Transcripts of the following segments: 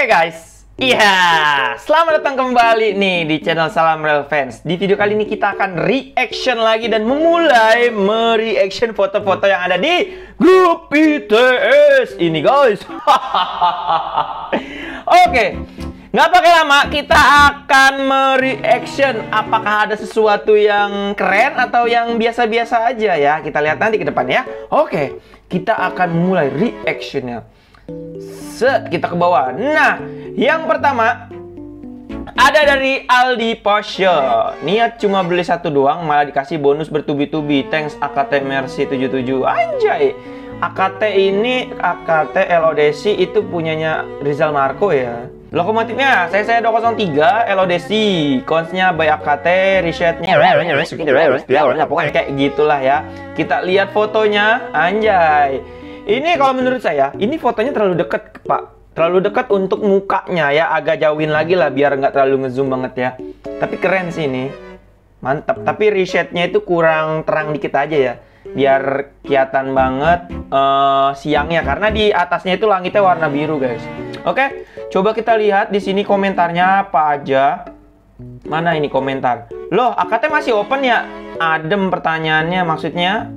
Oke guys, selamat datang kembali nih di channel Salam Real Fans. Di video kali ini kita akan reaction lagi dan memulai mereaction foto-foto yang ada di grup BTS ini guys. Oke, nggak pakai lama, kita akan mereaction. Apakah ada sesuatu yang keren atau yang biasa-biasa aja ya? Kita lihat nanti ke depan ya. Oke, kita akan mulai reactionnya. Kita ke bawah. Nah, yang pertama ada dari Aldi Pasha. Niat cuma beli satu doang, malah dikasih bonus bertubi-tubi. Thanks AKT Mercy 77. Anjay. AKT ini, AKT LODC itu punyanya Rizal Marco ya. Lokomotifnya saya 203 LODC. Consnya by AKT, resetnya pokoknya kayak gitulah ya. Kita lihat fotonya. Anjay. Ini kalau menurut saya, ini fotonya terlalu dekat, Pak. Terlalu dekat untuk mukanya ya. Agak jauhin lagi lah biar nggak terlalu ngezoom banget ya. Tapi keren sih ini. Mantap. Tapi resetnya itu kurang terang dikit aja ya. Biar kelihatan banget siangnya. Karena di atasnya itu langitnya warna biru guys. Oke, coba kita lihat di sini komentarnya apa aja. Mana ini komentar? Loh, AKT masih open ya? Adem pertanyaannya, maksudnya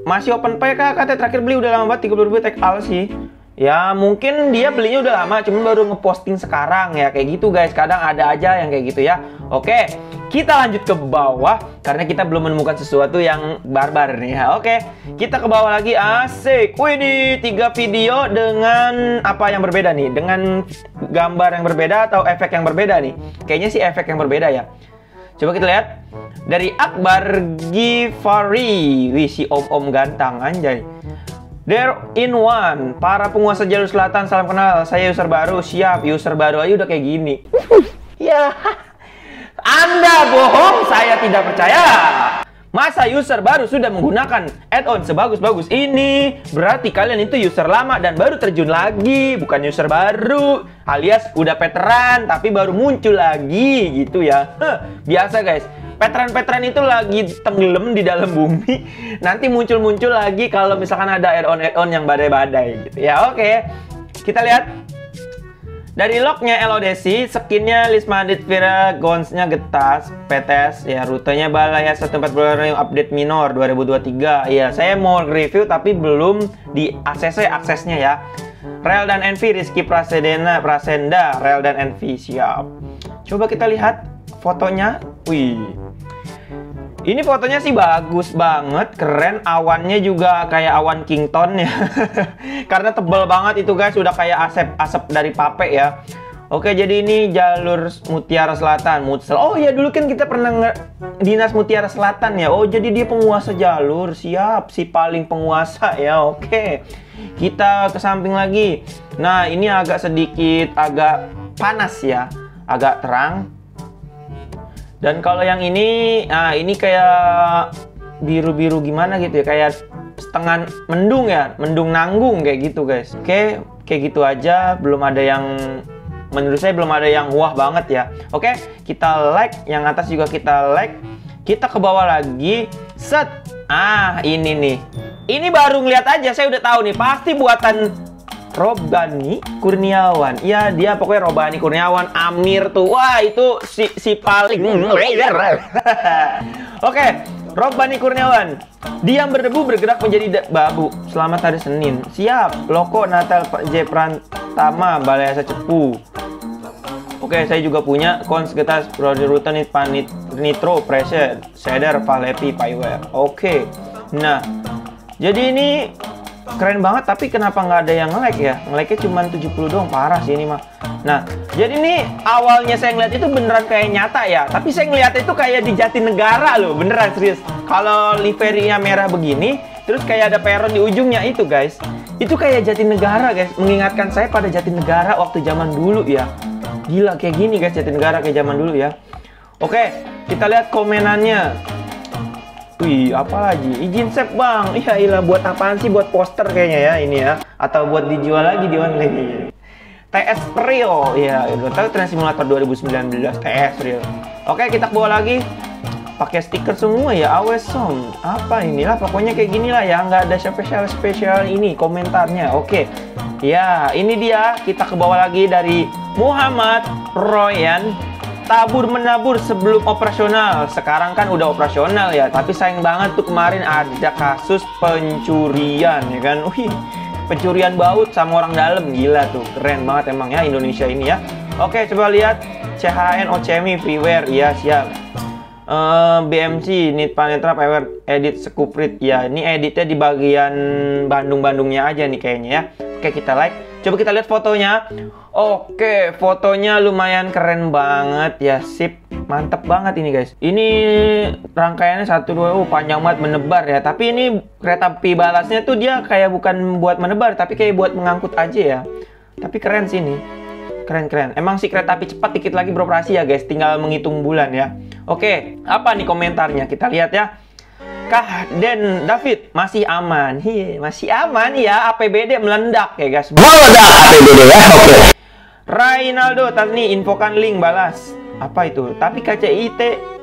masih open PK. AKT terakhir beli udah lama banget, 30.000 tag al sih. Ya mungkin dia belinya udah lama, cuman baru ngeposting sekarang ya. Kayak gitu guys, kadang ada aja yang kayak gitu ya. Oke, kita lanjut ke bawah karena kita belum menemukan sesuatu yang barbar nih ya. Oke, kita ke bawah lagi. Asik. Wih, ini 3 video dengan apa yang berbeda nih? Dengan gambar yang berbeda atau efek yang berbeda nih? Kayaknya sih efek yang berbeda ya. Coba kita lihat. Dari Akbar Gifari. Wih, si om-om ganteng, anjay. There in one. Para penguasa jalur selatan, salam kenal. Saya user baru. Siap, user baru aja udah kayak gini. Ya, Anda bohong, saya tidak percaya. Masa user baru sudah menggunakan add-on sebagus-bagus ini? Berarti kalian itu user lama dan baru terjun lagi, bukan user baru. Alias udah veteran tapi baru muncul lagi gitu ya. Biasa guys. Veteran-veteran itu lagi tenggelam di dalam bumi. Nanti muncul-muncul lagi kalau misalkan ada add-on yang badai-badai gitu ya. Oke, kita lihat. Dari lognya LODC, skinnya Lisma Aditya, gonsnya Getas, PTS, ya rutenya Balaya 14 update minor 2023. Ya, saya mau review tapi belum di ACC aksesnya ya. Rel dan Envy, Rizky Prasenda, Rel dan Envy, siap. Coba kita lihat fotonya. Wih. Ini fotonya sih bagus banget, keren. Awannya juga kayak awan Kington ya. Karena tebel banget itu guys, udah kayak asap dari pape ya. Oke, jadi ini jalur Mutiara Selatan. Oh ya, dulu kan kita pernah dinas Mutiara Selatan ya. Oh, jadi dia penguasa jalur. Siap, si paling penguasa ya. Oke. Kita ke samping lagi. Nah, ini agak panas ya. Agak terang. Dan kalau yang ini, nah ini kayak biru-biru gimana gitu ya, kayak setengah mendung ya, mendung nanggung kayak gitu guys. Oke, kayak gitu aja, belum ada yang, menurut saya belum ada yang wah banget ya. Oke, kita like, yang atas juga kita like. Kita ke bawah lagi, set. Ah, ini nih. Ini baru ngeliat aja, saya udah tahu nih, pasti buatan Robani Kurniawan. Ya, dia pokoknya Robani Kurniawan, Amir tuh. Wah, itu si paling. Oke, Robani Kurniawan. Diam berdebu bergerak menjadi babu. Selamat hari Senin. Siap. Loko Natal J Prantama Balaya Cepu. Oke, saya juga punya Cons Getas Rutan Panit Nitro Pressure Shader Valepi Paiware. Oke. Nah, jadi ini keren banget, tapi kenapa nggak ada yang nge-like ya? Nge-like-nya cuma 70 doang, parah sih ini mah. Nah, jadi ini awalnya saya ngeliat itu beneran kayak nyata ya. Tapi saya ngeliat itu kayak di Jatinegara loh, beneran serius. Kalau liverinya merah begini, terus kayak ada peron di ujungnya itu guys. Itu kayak Jatinegara guys, mengingatkan saya pada Jatinegara waktu zaman dulu ya. Gila, kayak gini guys Jatinegara kayak zaman dulu ya. Oke, kita lihat komenannya. Wih, apa lagi? Izin save bang. Iya ilah, buat apaan sih? Buat poster kayaknya ya ini ya. Atau buat dijual lagi di online. TS Rio. Ya, udah tahu Train Simulator 2019 TS Rio. Oke, kita ke bawah lagi. pakai stiker semua ya, awesome. Apa inilah pokoknya kayak gini lah ya, nggak ada spesial ini komentarnya. Oke, ya ini dia, kita ke bawah lagi dari Muhammad Royan. Tabur menabur sebelum operasional. Sekarang kan udah operasional ya, tapi sayang banget tuh kemarin ada kasus pencurian ya kan. Wih, pencurian baut sama orang dalam, gila tuh, keren banget emang ya Indonesia ini ya. Oke, coba lihat CHN OCMI freeware, ya siap. BMC Need Panetra Power Edit Scooprit, ya ini editnya di bagian Bandung-Bandungnya aja nih kayaknya ya. Oke, kita like. Coba kita lihat fotonya. Oke, fotonya lumayan keren banget ya, sip. Mantep banget ini guys. Ini rangkaiannya 1, 2, panjang banget, menebar ya. Tapi ini kereta api balasnya tuh dia kayak bukan buat menebar, tapi kayak buat mengangkut aja ya. Tapi keren sih ini. Keren-keren. Emang sih kereta api cepat dikit lagi beroperasi ya guys. Tinggal menghitung bulan ya. Oke, apa nih komentarnya? Kita lihat ya. Kah Den David masih aman. Hi, masih aman ya. APBD meledak ya guys. Meledak APBD ya. Oke. Rainaldo Tasni infokan link balas. Apa itu? Tapi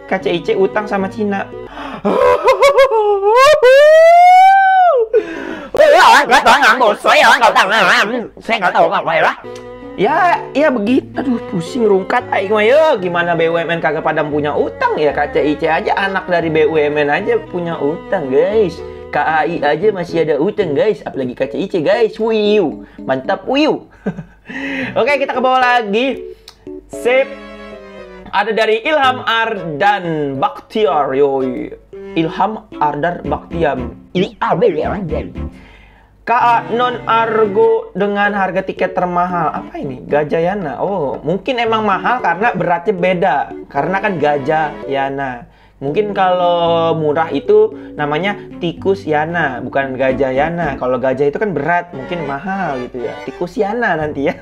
KCIC utang sama Cina. Ya begitu. Aduh, pusing rungkat aing mah ya. Gimana BUMN kagak pada punya utang ya? KCIC aja anak dari BUMN aja punya utang, guys. KAI aja masih ada utang, guys. Apalagi KCIC, guys. Wiu. Mantap, wiu. Oke, kita ke bawah lagi. Sip. Ada dari Ilham Ardan Baktiar. Yoi. Ilham Ardar Baktiam. Ini KA non argo dengan harga tiket termahal. Apa ini? Gajayana. Oh, mungkin emang mahal karena beratnya beda. Karena kan Gajayana. Mungkin kalau murah itu namanya tikus yana, bukan Gajayana. Kalau gajah itu kan berat, mungkin mahal gitu ya. Tikus yana nanti ya.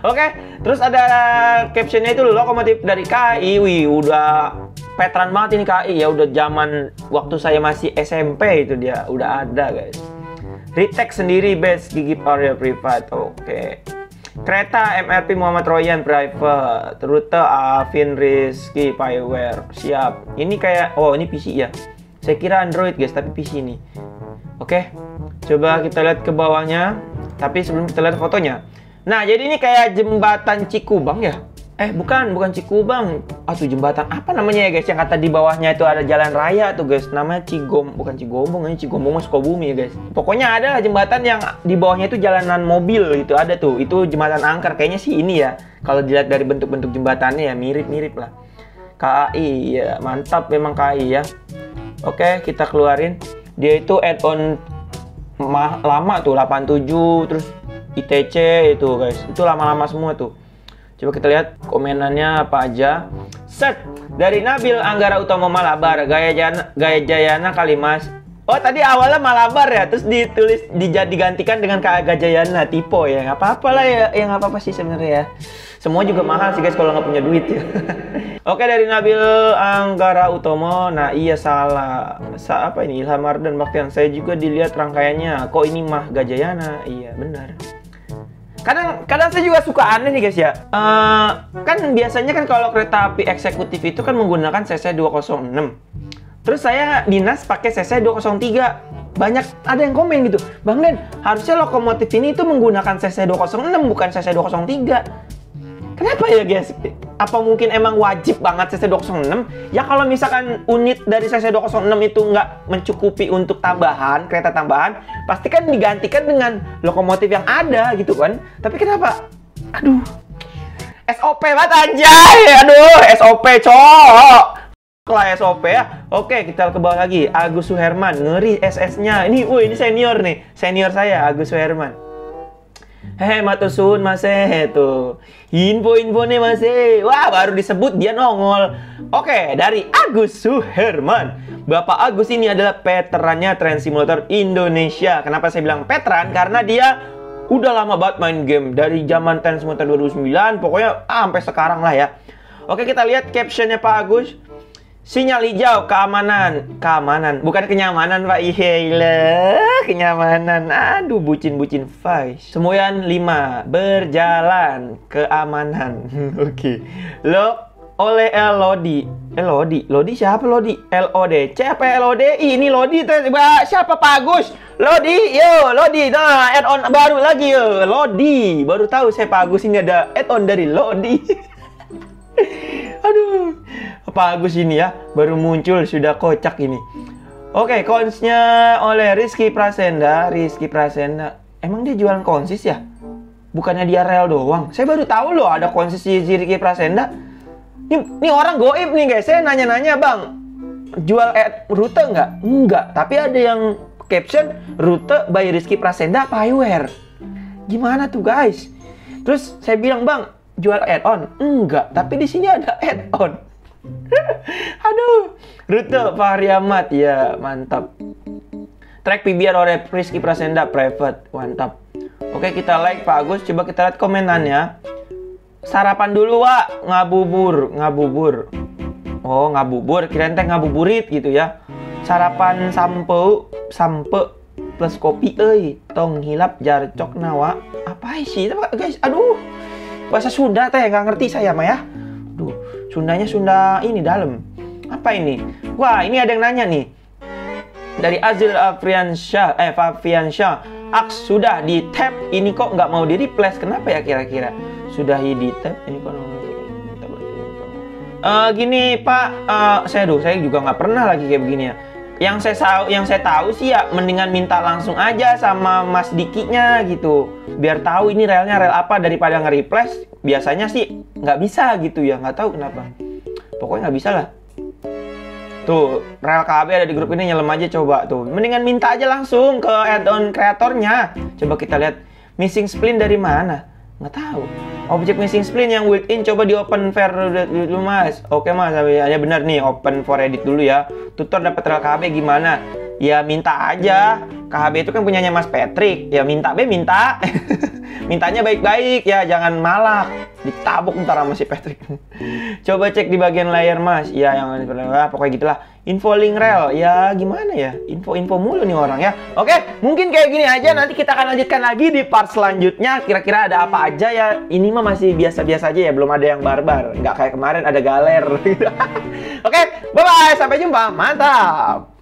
Oke, terus ada captionnya itu lokomotif dari KAI. Wih, udah veteran banget ini KAI ya. Udah zaman waktu saya masih SMP itu dia udah ada, guys. Retake sendiri best gigi area privat. Oke. Kereta MRP Muhammad Royan private. Rute Alvin Rizky Paywear. Siap. Ini kayak ini PC ya. Saya kira Android guys, tapi PC nih. Oke. Coba kita lihat ke bawahnya. Tapi sebelum kita lihat fotonya. Nah, jadi ini kayak jembatan Cikubang ya. Bukan Cikubang. Tuh jembatan apa namanya ya guys? Yang kata di bawahnya itu ada jalan raya tuh guys. Namanya bukan Cigombong, ini Cigombong mah Sukabumi ya guys. Pokoknya ada jembatan yang di bawahnya itu jalanan mobil gitu, ada tuh. Itu jembatan angker kayaknya sih ini ya. Kalau dilihat dari bentuk-bentuk jembatannya ya mirip-mirip lah. KAI ya, mantap memang KAI ya. Oke, kita keluarin. Dia itu add-on lama tuh 87 terus ITC itu guys. Itu lama-lama semua tuh. Coba kita lihat komenannya apa aja. Set dari Nabil Anggara Utomo Malabar, Gaya Jayana Kalimas. Oh, tadi awalnya Malabar ya, terus digantikan dengan Gajayana Tipo ya. Nggak apa-apa lah ya, nggak apa-apa sih sebenarnya ya. Semua juga mahal sih guys kalau nggak punya duit ya. Oke, dari Nabil Anggara Utomo. Nah iya salah. Apa ini? Ilham Ardan Baktian. Saya juga dilihat rangkaiannya. Kok ini mah Gajayana? Iya benar. Kadang saya juga suka aneh nih guys ya. Kan biasanya kan kalau kereta api eksekutif itu kan menggunakan CC 206. Terus saya dinas pakai CC 203. Banyak ada yang komen gitu, Bang Den, harusnya lokomotif ini itu menggunakan CC 206 bukan CC 203. Kenapa ya guys? Apa mungkin emang wajib banget CC 206? Ya kalau misalkan unit dari CC 206 itu nggak mencukupi untuk tambahan, kereta tambahan, pasti kan digantikan dengan lokomotif yang ada gitu kan. Tapi kenapa? Aduh, SOP banget anjay. Aduh, SOP cowok. Lah SOP ya. Oke, kita ke bawah lagi. Agus Suherman, ngeri SS-nya. Ini senior nih. Senior saya, Agus Suherman. Hehe, matusun mas tuh. Info nih mas. Wah, baru disebut dia nongol. Oke, dari Agus Suherman. Bapak Agus ini adalah veterannya Train Simulator Indonesia. Kenapa saya bilang veteran? Karena dia udah lama banget main game. Dari zaman Train Simulator 2009. Pokoknya sampai sekarang lah ya. Oke, kita lihat captionnya Pak Agus. Sinyal hijau, keamanan, bukan kenyamanan Pak. Iya, kenyamanan. Aduh, bucin Vice. Semuanya 5, berjalan, keamanan. Oke. oleh Lodi. Lodi siapa Lodi? LODC apa LODI? Ini Lodi siapa Pak Agus? Lodi, yo Lodi. Nah, add-on baru lagi yo. Lodi. Baru tahu saya Pak Agus ini ada add-on dari Lodi. Aduh. Pak Agus ini ya baru muncul sudah kocak ini. Oke, konsnya oleh Rizky Prasenda. Emang dia jualan konsis ya? Bukannya dia rel doang. Saya baru tahu loh ada konsis di Rizky Prasenda. Ini orang goib nih guys. Saya nanya-nanya bang, jual rute nggak? Enggak. Tapi ada yang caption rute by Rizky Prasenda Payware. Gimana tuh guys? Terus saya bilang bang, jual add-on? Enggak. Tapi di sini ada add-on. Aduh, rute Fahri Ahmad ya mantap. Track PBR oleh Rizky Prasenda private mantap. Oke kita like Pak Agus. Coba kita lihat komenannya. Sarapan dulu Wak, ngabubur. Oh ngabubur, kirain teh ngabuburit gitu ya. Sarapan sampe plus kopi tong hilap jarcok nawa. Apa sih guys? Aduh, bahasa Sunda teh nggak ngerti saya mah ya. Duh, Sundanya Sunda ini dalam. Apa ini? Wah ini ada yang nanya nih. Dari Azil Fafiansyah. Aks sudah di tap ini kok nggak mau di replace, kenapa ya kira-kira? Sudah di tap ini kok gini Pak, saya juga nggak pernah lagi kayak begini ya. Yang saya tahu sih ya mendingan minta langsung aja sama Mas Dikinya gitu, biar tahu ini relnya rel apa daripada nge-replace. Biasanya sih nggak bisa gitu ya, nggak tahu kenapa. Pokoknya nggak bisa lah. Tuh, rel KB ada di grup ini, nyelem aja coba tuh. Mendingan minta aja langsung ke add-on kreatornya. Coba kita lihat missing splint dari mana. Nggak tahu. Objek missing splint yang built-in coba di open fair dulu Mas. Oke Mas, hanya benar nih open for edit dulu ya. Tutor dapat rel KB gimana? Ya minta aja. KB itu kan punyanya Mas Patrick. Ya minta minta. Mintanya baik-baik ya, jangan malah ditabuk ntar sama si Patrick. Coba cek di bagian layar Mas. Ya yang pokoknya gitulah. Info link rel. Ya gimana ya? Info mulu nih orang ya. Oke, mungkin kayak gini aja. Nanti kita akan lanjutkan lagi di part selanjutnya. Kira-kira ada apa aja ya. Ini mah masih biasa-biasa aja ya. Belum ada yang barbar. Nggak kayak kemarin ada galer. Oke, bye-bye. Sampai jumpa. Mantap.